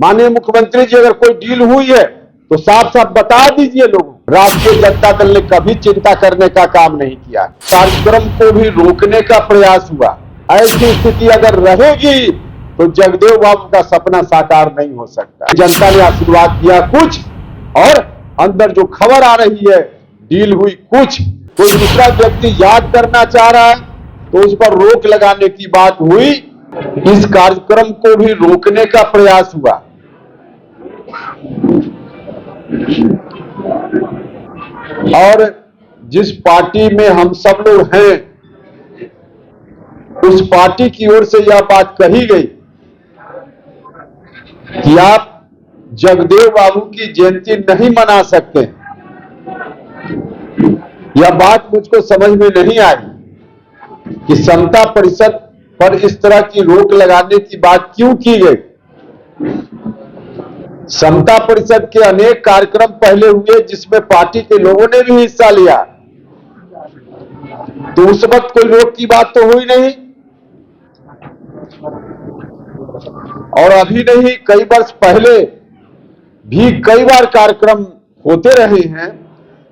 माननीय मुख्यमंत्री जी, अगर कोई डील हुई है तो साफ साफ बता दीजिए लोगों। राष्ट्रीय जनता दल ने कभी चिंता करने का काम नहीं किया, कार्यक्रम को भी रोकने का प्रयास हुआ। ऐसी स्थिति अगर रहेगी तो जगदेव बाबू का सपना साकार नहीं हो सकता। जनता ने आशीर्वाद दिया कुछ और अंदर जो खबर आ रही है डील हुई कुछ, कोई दूसरा व्यक्ति याद करना चाह रहा है तो उस पर रोक लगाने की बात हुई। इस कार्यक्रम को भी रोकने का प्रयास हुआ। और जिस पार्टी में हम सब लोग हैं उस पार्टी की ओर से यह बात कही गई कि आप जगदेव बाबू की जयंती नहीं मना सकते। यह बात मुझको समझ में नहीं आई कि समता परिषद पर इस तरह की रोक लगाने की बात क्यों की गई। समता परिषद के अनेक कार्यक्रम पहले हुए जिसमें पार्टी के लोगों ने भी हिस्सा लिया, तो उस वक्त कोई रोक की बात तो हुई नहीं। और अभी नहीं, कई वर्ष पहले भी कई बार कार्यक्रम होते रहे हैं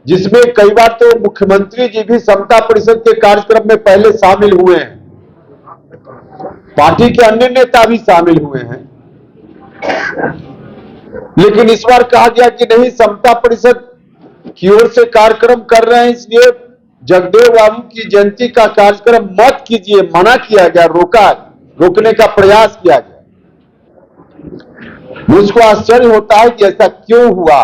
जिसमें कई बार तो मुख्यमंत्री जी भी समता परिषद के कार्यक्रम में पहले शामिल हुए हैं, पार्टी के अन्य नेता भी शामिल हुए हैं। लेकिन इस बार कहा गया कि नहीं, समता परिषद की ओर से कार्यक्रम कर रहे हैं इसलिए जगदेव बाबू की जयंती का कार्यक्रम मत कीजिए, मना किया गया, रोकने का प्रयास किया गया। मुझको आश्चर्य होता है कि ऐसा क्यों हुआ।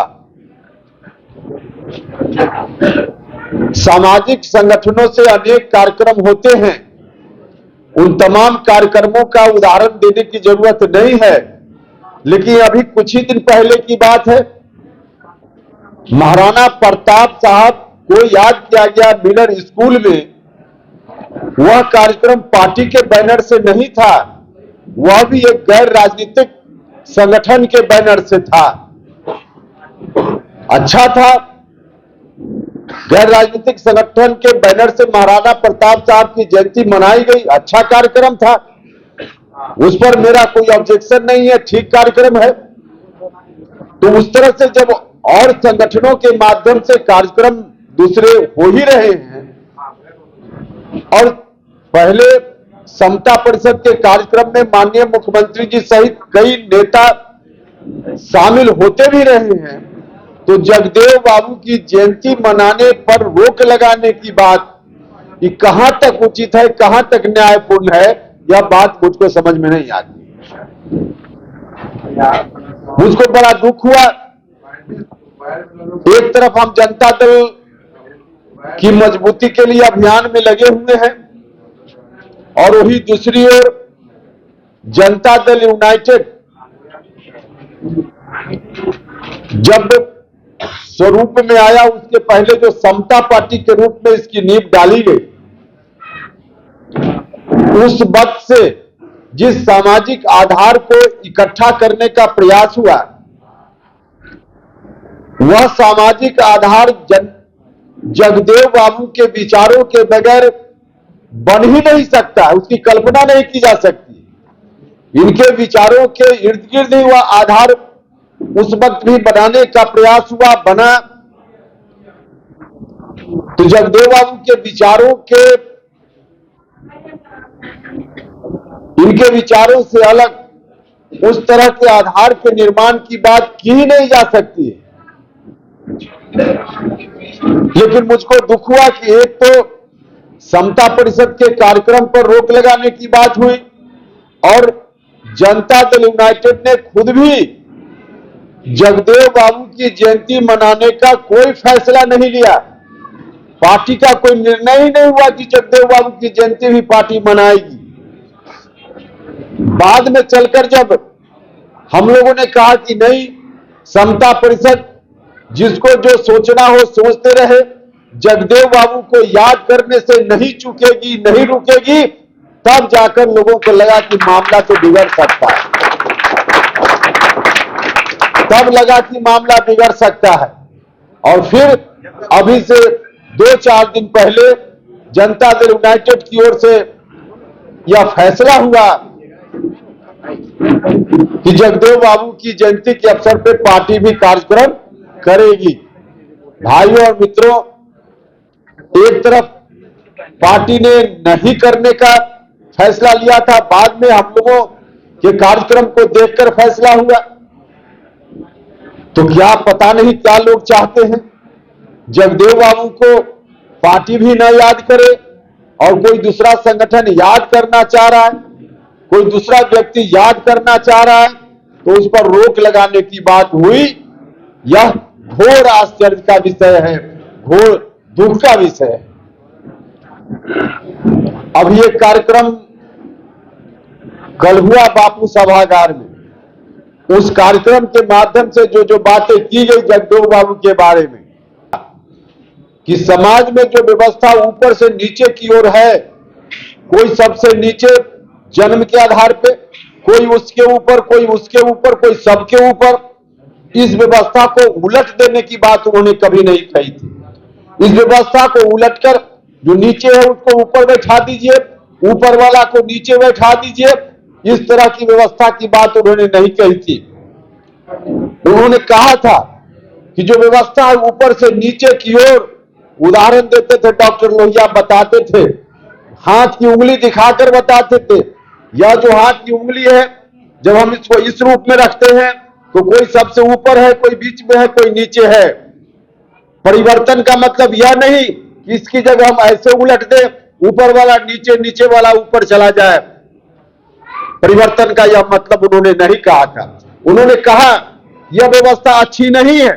सामाजिक संगठनों से अनेक कार्यक्रम होते हैं, उन तमाम कार्यक्रमों का उदाहरण देने की जरूरत नहीं है। लेकिन अभी कुछ ही दिन पहले की बात है, महाराणा प्रताप साहब को याद किया गया मिलर स्कूल में। वह कार्यक्रम पार्टी के बैनर से नहीं था, वह भी एक गैर राजनीतिक संगठन के बैनर से था। अच्छा था, गैर राजनीतिक संगठन के बैनर से महाराणा प्रताप साहब की जयंती मनाई गई, अच्छा कार्यक्रम था, उस पर मेरा कोई ऑब्जेक्शन नहीं है, ठीक कार्यक्रम है। तो उस तरह से जब और संगठनों के माध्यम से कार्यक्रम दूसरे हो ही रहे हैं और पहले समता परिषद के कार्यक्रम में माननीय मुख्यमंत्री जी सहित कई नेता शामिल होते भी रहे हैं, तो जगदेव बाबू की जयंती मनाने पर रोक लगाने की बात कि कहां तक उचित है, कहां तक न्यायपूर्ण है, यह बात मुझको समझ में नहीं आती। मुझको बड़ा दुख हुआ। एक तरफ हम जनता दल की मजबूती के लिए अभियान में लगे हुए हैं और वही दूसरी ओर जनता दल यूनाइटेड जब स्वरूप में आया, उसके पहले जो समता पार्टी के रूप में इसकी नींव डाली गई, उस वक्त से जिस सामाजिक आधार को इकट्ठा करने का प्रयास हुआ, वह सामाजिक आधार जगदेव बाबू के विचारों के बगैर बन ही नहीं सकता, उसकी कल्पना नहीं की जा सकती। इनके विचारों के इर्द गिर्द ही वह आधार उस वक्त भी बनाने का प्रयास हुआ, बना। तो जगदेव बाबू के विचारों के, इनके विचारों से अलग उस तरह के आधार के निर्माण की बात की ही नहीं जा सकती है। लेकिन मुझको दुख हुआ कि एक तो समता परिषद के कार्यक्रम पर रोक लगाने की बात हुई और जनता दल यूनाइटेड ने खुद भी जगदेव बाबू की जयंती मनाने का कोई फैसला नहीं लिया। पार्टी का कोई निर्णय ही नहीं हुआ कि जगदेव बाबू की जयंती भी पार्टी मनाएगी। बाद में चलकर जब हम लोगों ने कहा कि नहीं, समता परिषद जिसको जो सोचना हो सोचते रहे, जगदेव बाबू को याद करने से नहीं चूकेगी, नहीं रुकेगी, तब जाकर लोगों को लगा कि मामला तो बिगड़ सकता है, तब लगा कि मामला बिगड़ सकता है। और फिर अभी से 2-4 दिन पहले जनता दल यूनाइटेड की ओर से यह फैसला हुआ कि जगदेव बाबू की जयंती के अवसर पर पार्टी भी कार्यक्रम करेगी। भाइयों और मित्रों, एक तरफ पार्टी ने नहीं करने का फैसला लिया था, बाद में हम लोगों के कार्यक्रम को देखकर फैसला हुआ। तो क्या पता नहीं क्या लोग चाहते हैं, जगदेव बाबू को पार्टी भी न याद करे और कोई दूसरा संगठन याद करना चाह रहा है, कोई दूसरा व्यक्ति याद करना चाह रहा है, तो उस पर रोक लगाने की बात हुई। यह घोर आश्चर्य का विषय है, घोर दुख का विषय है। अब ये कार्यक्रम कल हुआ बापू सभागार में, उस कार्यक्रम के माध्यम से जो जो बातें की गई जगदेव बाबू के बारे में, कि समाज में जो व्यवस्था ऊपर से नीचे की ओर है, कोई सबसे नीचे जन्म के आधार पे, कोई उसके ऊपर, कोई उसके ऊपर, कोई सबके ऊपर, इस व्यवस्था को उलट देने की बात उन्होंने कभी नहीं कही थी। इस व्यवस्था को उलटकर जो नीचे है उसको ऊपर बैठा दीजिए, ऊपर वाला को नीचे बैठा दीजिए, इस तरह की व्यवस्था की बात उन्होंने नहीं कही थी। उन्होंने कहा था कि जो व्यवस्था है ऊपर से नीचे की ओर, उदाहरण देते थे डॉक्टर लोहिया, बताते थे, हाथ की उंगली दिखाकर बताते थे, यह जो हाथ की उंगली है, जब हम इसको इस रूप में रखते हैं तो कोई सबसे ऊपर है, कोई बीच में है, कोई नीचे है। परिवर्तन का मतलब यह नहीं कि इसकी जगह हम ऐसे उलट दें, ऊपर वाला नीचे, नीचे वाला ऊपर चला जाए। परिवर्तन का यह मतलब उन्होंने नहीं कहा था। उन्होंने कहा यह व्यवस्था अच्छी नहीं है,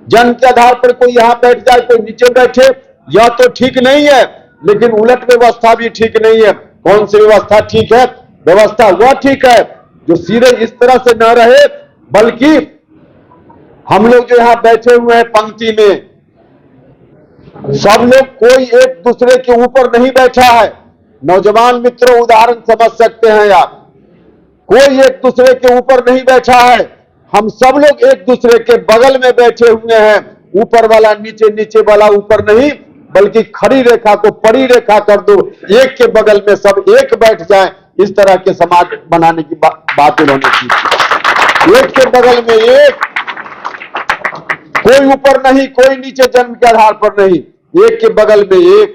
जन्म के आधार पर कोई यहां बैठ जाए, कोई नीचे बैठे, यह तो ठीक नहीं है, लेकिन उलट व्यवस्था भी ठीक नहीं है। कौन सी व्यवस्था ठीक है? व्यवस्था वह ठीक है जो सीधे इस तरह से न रहे, बल्कि हम लोग जो यहां बैठे हुए हैं पंक्ति में, सब लोग कोई एक दूसरे के ऊपर नहीं बैठा है। नौजवान मित्रों, उदाहरण समझ सकते हैं आप, कोई एक दूसरे के ऊपर नहीं बैठा है, हम सब लोग एक दूसरे के बगल में बैठे हुए हैं। ऊपर वाला नीचे, नीचे वाला ऊपर नहीं, बल्कि खड़ी रेखा को पड़ी रेखा कर दो, एक के बगल में सब एक बैठ जाएं, इस तरह के समाज बनाने की बात उन्होंने की। एक के बगल में एक, कोई ऊपर नहीं, कोई नीचे जन्म के आधार पर नहीं, एक के बगल में एक,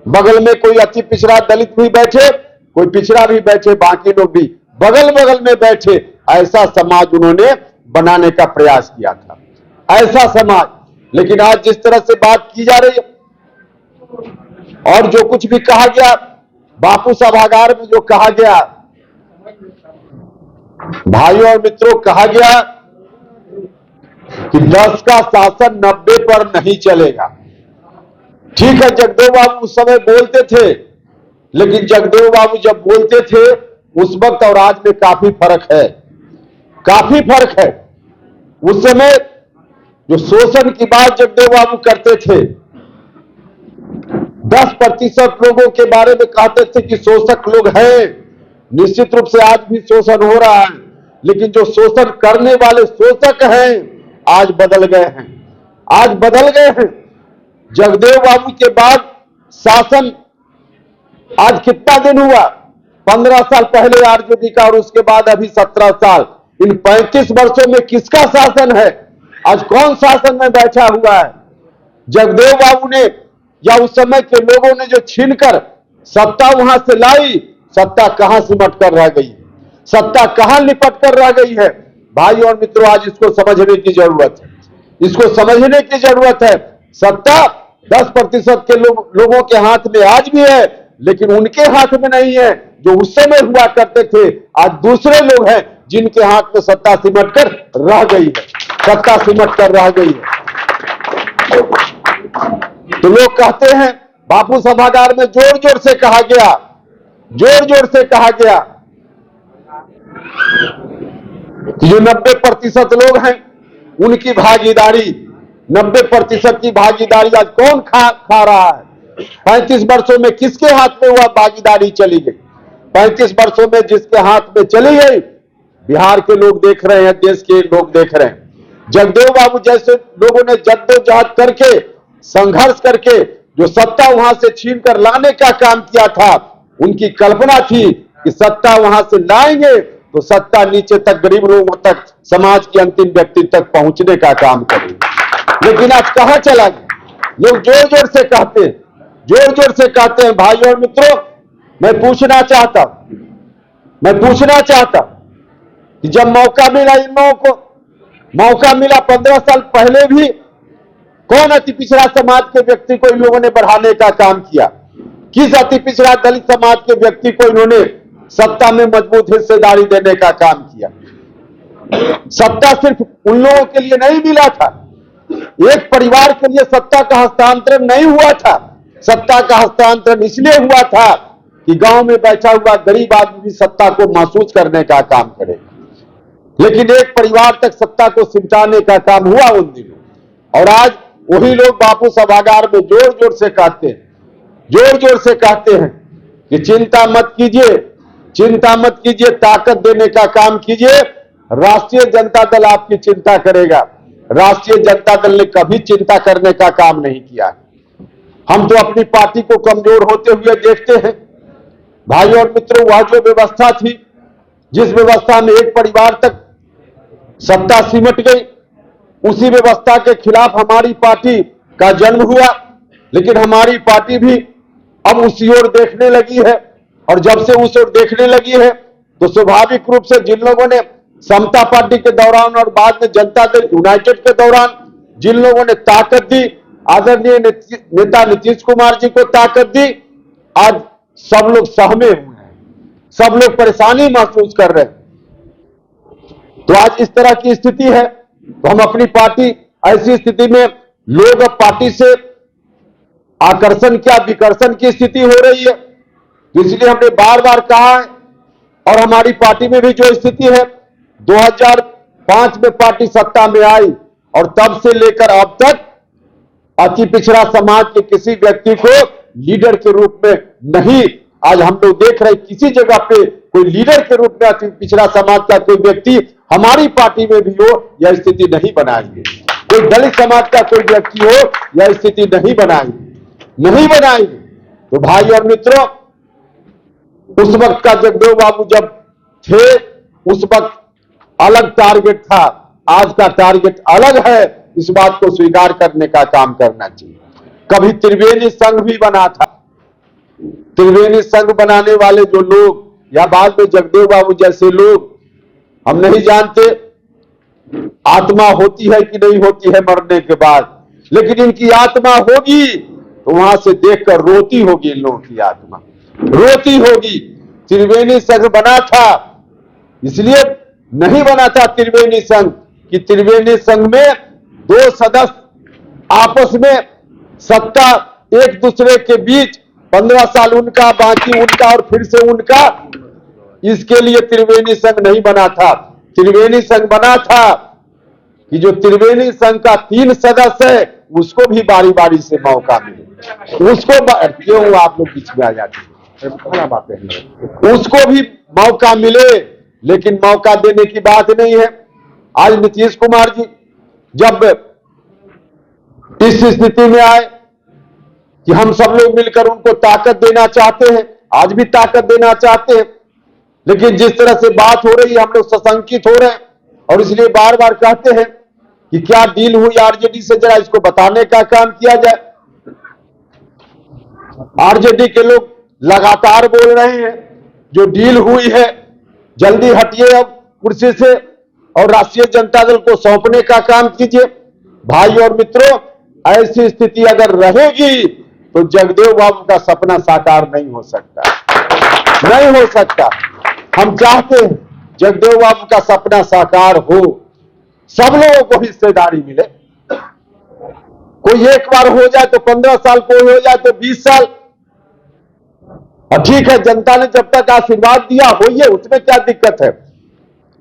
बगल में कोई अति पिछड़ा दलित भी बैठे, कोई पिछड़ा भी बैठे, बाकी लोग भी बगल बगल में बैठे, ऐसा समाज उन्होंने बनाने का प्रयास किया था, ऐसा समाज। लेकिन आज जिस तरह से बात की जा रही है और जो कुछ भी कहा गया बापू सभागार में, जो कहा गया, भाइयों और मित्रों, कहा गया कि 10 का शासन 90 पर नहीं चलेगा। ठीक है, जगदेव बाबू उस समय बोलते थे, लेकिन जगदेव बाबू जब बोलते थे उस वक्त और आज में काफी फर्क है, काफी फर्क है। उस समय जो शोषण की बात जगदेव बाबू करते थे, 10% लोगों के बारे में कहते थे कि शोषक लोग हैं। निश्चित रूप से आज भी शोषण हो रहा है, लेकिन जो शोषण करने वाले शोषक हैं आज बदल गए हैं, आज बदल गए हैं। जगदेव बाबू के बाद शासन आज कितना दिन हुआ? 15 साल पहले आरजेडी का, और उसके बाद अभी 17 साल। इन 35 वर्षों में किसका शासन है? आज कौन शासन में बैठा हुआ है? जगदेव बाबू ने या उस समय के लोगों ने जो छीनकर सत्ता वहां से लाई, सत्ता कहां सिमट कर रह गई, सत्ता कहां लिपट कर रह गई है? भाई और मित्रों, आज इसको समझने की जरूरत है, इसको समझने की जरूरत है। सत्ता 10% के लोगों के हाथ में आज भी है, लेकिन उनके हाथ में नहीं है जो उस समय हुआ करते थे। आज दूसरे लोग हैं जिनके हाथ में सत्ता सिमट कर रह गई है, सत्ता सिमट कर रह गई है। तो लोग कहते हैं, बापू सभागार में जोर जोर से कहा गया, जोर जोर से कहा गया कि जो 90% लोग हैं उनकी भागीदारी, 90% की भागीदारी आज कौन खा रहा है? 35 वर्षों में किसके हाथ में वह भागीदारी चली गई? 35 वर्षों में जिसके हाथ में चली गई, बिहार के लोग देख रहे हैं, देश के लोग देख रहे हैं। जगदेव बाबू जैसे लोगों ने जद्दोजहद करके, संघर्ष करके जो सत्ता वहां से छीन कर लाने का काम किया था, उनकी कल्पना थी कि सत्ता वहां से लाएंगे तो सत्ता नीचे तक, गरीब लोगों तक, समाज के अंतिम व्यक्ति तक पहुंचने का काम करेगी। लेकिन आज कहां चला गया? लोग जोर जोर से कहते हैं, जोर जोर से कहते हैं। भाई और मित्रों, मैं पूछना चाहता कि जब मौका मिला, इन लोगों को मौका मिला 15 साल पहले भी, कौन अति पिछड़ा समाज के व्यक्ति को इन लोगों ने बढ़ाने का काम किया? किस अति पिछड़ा दलित समाज के व्यक्ति को इन्होंने सत्ता में मजबूत हिस्सेदारी देने का काम किया? सत्ता सिर्फ उन लोगों के लिए नहीं मिला था, एक परिवार के लिए सत्ता का हस्तांतरण नहीं हुआ था। सत्ता का हस्तांतरण इसलिए हुआ था कि गांव में बैठा हुआ गरीब आदमी भी सत्ता को महसूस करने का काम करे। लेकिन एक परिवार तक सत्ता को सिमटाने का काम हुआ उन दिनों। और आज वही लोग बापू सभागार में जोर जोर से कहते हैं कि चिंता मत कीजिए, ताकत देने का काम कीजिए, राष्ट्रीय जनता दल आपकी चिंता करेगा। राष्ट्रीय जनता दल ने कभी चिंता करने का काम नहीं किया। हम तो अपनी पार्टी को कमजोर होते हुए देखते हैं। भाई और मित्रों, वह जो व्यवस्था थी, जिस व्यवस्था में एक परिवार तक सत्ता सिमट गई, उसी व्यवस्था के खिलाफ हमारी पार्टी का जन्म हुआ। लेकिन हमारी पार्टी भी अब उसी ओर देखने लगी है, और जब से उस ओर देखने लगी है तो स्वाभाविक रूप से जिन लोगों ने समता पार्टी के दौरान और बाद में जनता दल यूनाइटेड के दौरान जिन लोगों ने ताकत दी, आदरणीय नेता नीतीश कुमार जी को ताकत दी, आज सब लोग सहमे हुए हैं, सब लोग परेशानी महसूस कर रहे हैं। तो आज इस तरह की स्थिति है, तो हम अपनी पार्टी, ऐसी स्थिति में लोग अब पार्टी से आकर्षण क्या विकर्षण की स्थिति हो रही है। तो इसलिए हमने बार बार कहा है, और हमारी पार्टी में भी जो स्थिति है, 2005 में पार्टी सत्ता में आई और तब से लेकर अब तक अति पिछड़ा समाज के किसी व्यक्ति को लीडर के रूप में नहीं, आज हम लोग देख रहे किसी जगह पे कोई लीडर के रूप में अति पिछड़ा समाज का कोई व्यक्ति हमारी पार्टी में भी हो, यह स्थिति नहीं बनाएंगे। कोई दलित समाज का कोई व्यक्ति हो, यह स्थिति नहीं बनाएंगे। तो भाई और मित्रों, उस वक्त का जगदेव बाबू जब थे, उस वक्त अलग टारगेट था, आज का टारगेट अलग है। इस बात को स्वीकार करने का काम करना चाहिए। कभी त्रिवेणी संघ भी बना था। त्रिवेणी संघ बनाने वाले जो लोग, या बाद में जगदेव बाबू जैसे लोग, हम नहीं जानते आत्मा होती है कि नहीं होती है मरने के बाद, लेकिन इनकी आत्मा होगी तो वहां से देखकर रोती होगी। इन लोगों की आत्मा रोती होगी। त्रिवेणी संघ बना था, इसलिए नहीं बना था त्रिवेणी संघ कि त्रिवेणी संघ में दो सदस्य आपस में सत्ता एक दूसरे के बीच, 15 साल उनका, बाकी उनका और फिर से उनका, इसके लिए त्रिवेणी संघ नहीं बना था। त्रिवेणी संघ बना था कि जो त्रिवेणी संघ का 3 सदस्य है उसको भी बारी बारी से मौका मिले। उसको क्यों आप लोग बीच में आ जाते हैं? उसको भी मौका मिले, लेकिन मौका देने की बात नहीं है। आज नीतीश कुमार जी जब इस स्थिति में आए कि हम सब लोग मिलकर उनको ताकत देना चाहते हैं, आज भी ताकत देना चाहते हैं, लेकिन जिस तरह से बात हो रही है हम लोग सशंकित हो रहे हैं, और इसलिए बार बार कहते हैं कि क्या डील हुई आरजेडी से, जरा इसको बताने का काम किया जाए। आरजेडी के लोग लगातार बोल रहे हैं जो डील हुई है जल्दी हटिए अब कुर्सी से और राष्ट्रीय जनता दल को सौंपने का काम कीजिए। भाई और मित्रों, ऐसी स्थिति अगर रहेगी तो जगदेव बाबू का सपना साकार नहीं हो सकता। हम चाहते हैं जगदेव बाबू का सपना साकार हो, सब लोगों को हिस्सेदारी मिले। कोई एक बार हो जाए तो 15 साल, कोई हो जाए तो 20 साल, ठीक है। जनता ने जब तक आशीर्वाद दिया होइए, उसमें क्या दिक्कत है।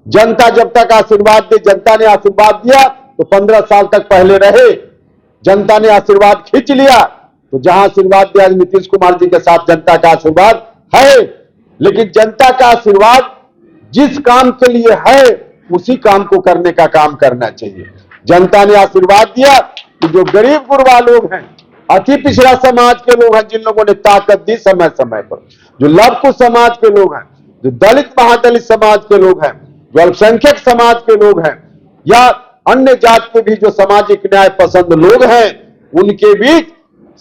जनता जब तक आशीर्वाद दे, जनता ने आशीर्वाद दिया तो 15 साल तक पहले रहे। जनता ने आशीर्वाद खींच लिया तो जहां आशीर्वाद दिया, नीतीश कुमार जी के साथ जनता का आशीर्वाद है, लेकिन जनता का आशीर्वाद जिस काम के लिए है उसी काम को करने का काम करना चाहिए। जनता ने आशीर्वाद दिया कि जो गरीब गुरबा लोग हैं, अति पिछड़ा समाज के लोग हैं, जिन लोगों ने ताकत दी समय समय पर, जो लव कुश समाज के लोग हैं, जो दलित महादलित समाज के लोग हैं, जो अल्पसंख्यक समाज के लोग हैं, या अन्य जात के भी जो सामाजिक न्याय पसंद लोग हैं, उनके बीच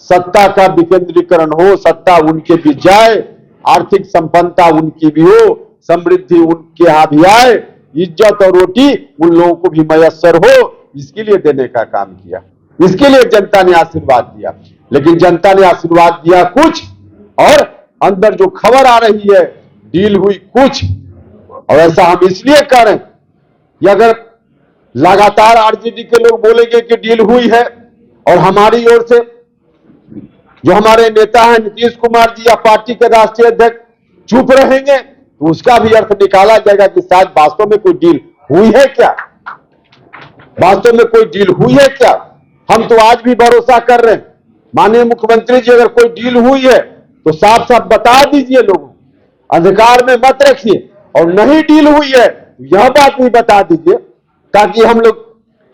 सत्ता का विकेंद्रीकरण हो, सत्ता उनके बीच जाए, आर्थिक संपन्नता उनकी भी हो, समृद्धि उनके यहां भी आए, इज्जत और रोटी उन लोगों को भी मयस्सर हो, इसके लिए देने का काम किया। इसके लिए जनता ने आशीर्वाद दिया। लेकिन जनता ने आशीर्वाद दिया कुछ और अंदर जो खबर आ रही है डील हुई कुछ। और ऐसा हम इसलिए कर रहे हैं कि अगर लगातार आरजेडी के लोग बोलेंगे कि डील हुई है और हमारी ओर से जो हमारे नेता हैं नीतीश कुमार जी या पार्टी के राष्ट्रीय अध्यक्ष चुप रहेंगे, तो उसका भी अर्थ निकाला जाएगा कि शायद वास्तव में कोई डील हुई है क्या, वास्तव में कोई डील हुई है क्या। हम तो आज भी भरोसा कर रहे हैं, माननीय मुख्यमंत्री जी, अगर कोई डील हुई है तो साफ साफ बता दीजिए, लोगों अंधकार में मत रखिए, और नहीं डील हुई है यह बात भी बता दीजिए, ताकि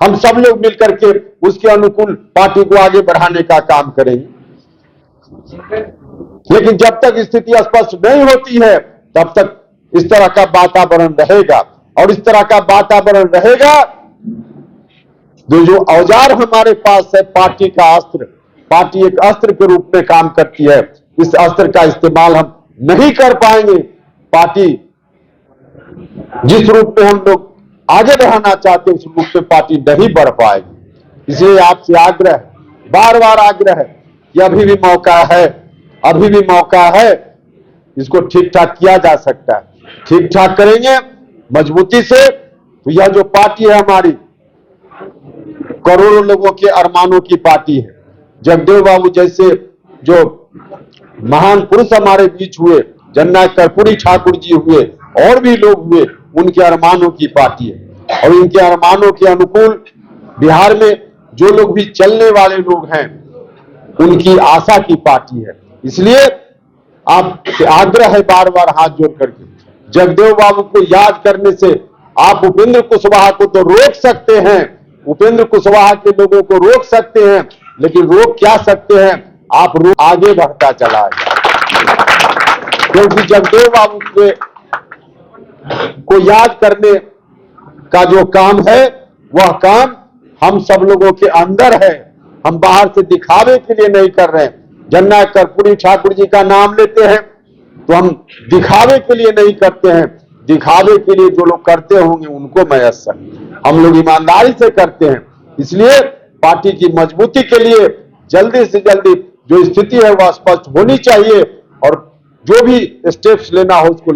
हम सब लोग मिलकर के उसके अनुकूल पार्टी को आगे बढ़ाने का काम करेंगे। लेकिन जब तक स्थिति स्पष्ट नहीं होती है तब तक इस तरह का वातावरण रहेगा, और इस तरह का वातावरण रहेगा जो औजार हमारे पास है, पार्टी का अस्त्र, पार्टी एक अस्त्र के रूप में काम करती है, इस अस्त्र का इस्तेमाल हम नहीं कर पाएंगे। पार्टी जिस रूप में हम लोग आगे बढ़ाना चाहते हैं उस रूप में पार्टी नहीं बढ़ पाएगी। इसलिए आपसे आग्रह, बार बार आग्रह है कि अभी भी मौका है, अभी भी मौका है, इसको ठीक ठाक किया जा सकता है। ठीक ठाक करेंगे मजबूती से तो यह जो पार्टी है हमारी करोड़ों लोगों के अरमानों की पार्टी है। जगदेव बाबू जैसे जो महान पुरुष हमारे बीच हुए, जननायक कर्पूरी ठाकुर जी हुए, और भी लोग हुए, उनके अरमानों की पार्टी है। और इनके अरमानों के अनुकूल बिहार में जो लोग भी चलने वाले लोग हैं उनकी आशा की पार्टी है। इसलिए आप आग्रह है बार बार हाथ जोड़ करके, जगदेव बाबू को याद करने से आप उपेंद्र कुशवाहा को तो रोक सकते हैं, उपेंद्र कुशवाहा के लोगों को रोक सकते हैं, लेकिन रोक क्या सकते हैं, आप आगे बढ़ता चला जाए। क्योंकि जगदेव बाबू को याद करने का जो काम है वह काम हम सब लोगों के अंदर है, हम बाहर से दिखावे के लिए नहीं कर रहे हैं। जननायक कर्पूरी ठाकुर जी का नाम लेते हैं तो हम दिखावे के लिए नहीं करते हैं, दिखावे के लिए जो लोग करते होंगे उनको मयस्सर, हम लोग ईमानदारी से करते हैं। इसलिए पार्टी की मजबूती के लिए जल्दी से जल्दी जो स्थिति है वह स्पष्ट होनी चाहिए, और जो भी स्टेप्स लेना हो उसको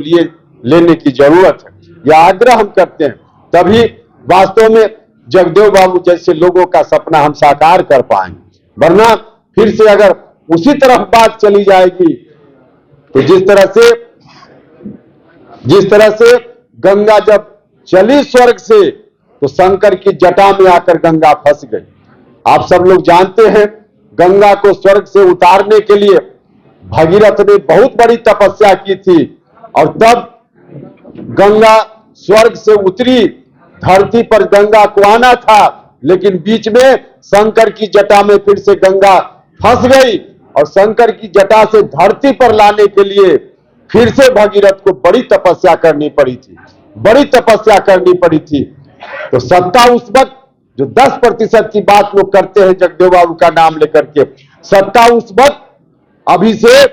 लेने की जरूरत है, यह आग्रह हम करते हैं। तभी वास्तव में जगदेव बाबू जैसे लोगों का सपना हम साकार कर पाएंगे। वरना फिर से अगर उसी तरफ बात चली जाएगी तो जिस तरह से गंगा जब चली स्वर्ग से तो शंकर की जटा में आकर गंगा फंस गई। आप सब लोग जानते हैं गंगा को स्वर्ग से उतारने के लिए भगीरथ ने बहुत बड़ी तपस्या की थी, और तब गंगा स्वर्ग से उतरी, धरती पर गंगा को आना था, लेकिन बीच में शंकर की जटा में फिर से गंगा फंस गई, और शंकर की जटा से धरती पर लाने के लिए फिर से भगीरथ को बड़ी तपस्या करनी पड़ी थी, बड़ी तपस्या करनी पड़ी थी। तो सत्ता उस वक्त जो 10% की बात लोग करते हैं जगदेव बाबू का नाम लेकर के, सत्ता उस वक्त अभी से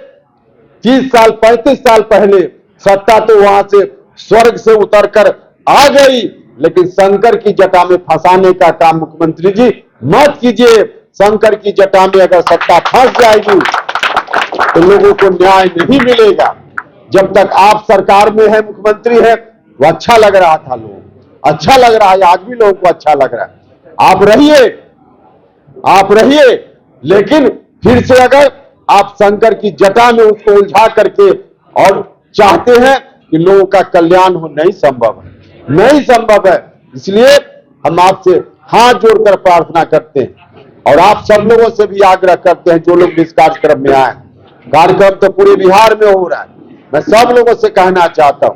30 साल 35 साल पहले सत्ता तो वहां से स्वर्ग से उतरकर आ गई, लेकिन शंकर की जटा में फंसाने का काम मुख्यमंत्री जी मत कीजिए। शंकर की जटा में अगर सत्ता फंस जाएगी तो लोगों को न्याय नहीं मिलेगा। जब तक आप सरकार में है, मुख्यमंत्री है, वो अच्छा लग रहा था, लोग अच्छा लग रहा है, आज भी लोगों को अच्छा लग रहा है। आप रहिए, लेकिन फिर से अगर आप शंकर की जटा में उसको उलझा करके और चाहते हैं कि लोगों का कल्याण हो, नहीं संभव है, नहीं संभव है। इसलिए हम आपसे हाथ जोड़कर प्रार्थना करते हैं, और आप सब लोगों से भी आग्रह करते हैं जो लोग इस कार्यक्रम में आए। कार्यक्रम तो पूरे बिहार में हो रहा है, मैं सब लोगों से कहना चाहता हूं,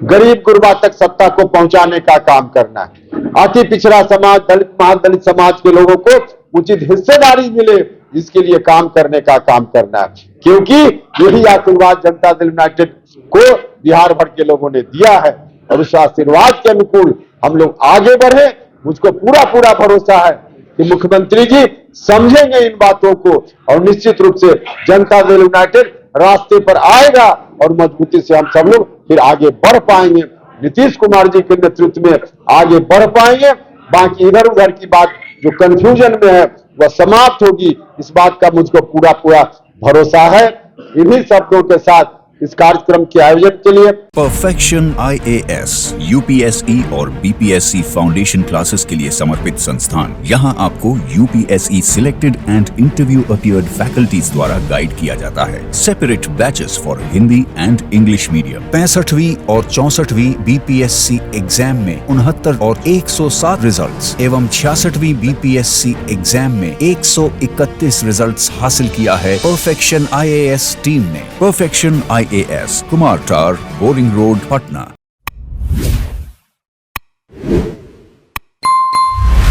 गरीब गुरबा तक सत्ता को पहुंचाने का काम करना है। अति पिछड़ा समाज, दलित महादलित समाज के लोगों को उचित हिस्सेदारी मिले, इसके लिए काम करने का काम करना है, क्योंकि यही आशीर्वाद जनता दल यूनाइटेड को बिहार भर के लोगों ने दिया है और उस आशीर्वाद के अनुकूल हम लोग आगे बढ़े। मुझको पूरा पूरा भरोसा है कि मुख्यमंत्री जी समझेंगे इन बातों को और निश्चित रूप से जनता दल यूनाइटेड रास्ते पर आएगा और मजबूती से हम सब लोग फिर आगे बढ़ पाएंगे, नीतीश कुमार जी के नेतृत्व में आगे बढ़ पाएंगे। बाकी इधर उधर की बात जो कंफ्यूजन में है वह समाप्त होगी, इस बात का मुझको पूरा पूरा भरोसा है। इन्हीं शब्दों के साथ इस कार्यक्रम के आयोजन के लिए परफेक्शन IAS, UPSE और BPSC फाउंडेशन क्लासेस के लिए समर्पित संस्थान। यहाँ आपको UPSE selected and interview appeared faculties द्वारा गाइड किया जाता है। Separate batches for Hindi and English medium. 65वीं और 64वीं BPSC एग्जाम में 69 और 107 रिजल्ट्स एवं 66वीं BPSC एग्जाम में 131 रिजल्ट्स हासिल किया है परफेक्शन IAS टीम ने। परफेक्शन IAS, कुमार टार, बोरिंग रोड, पटना।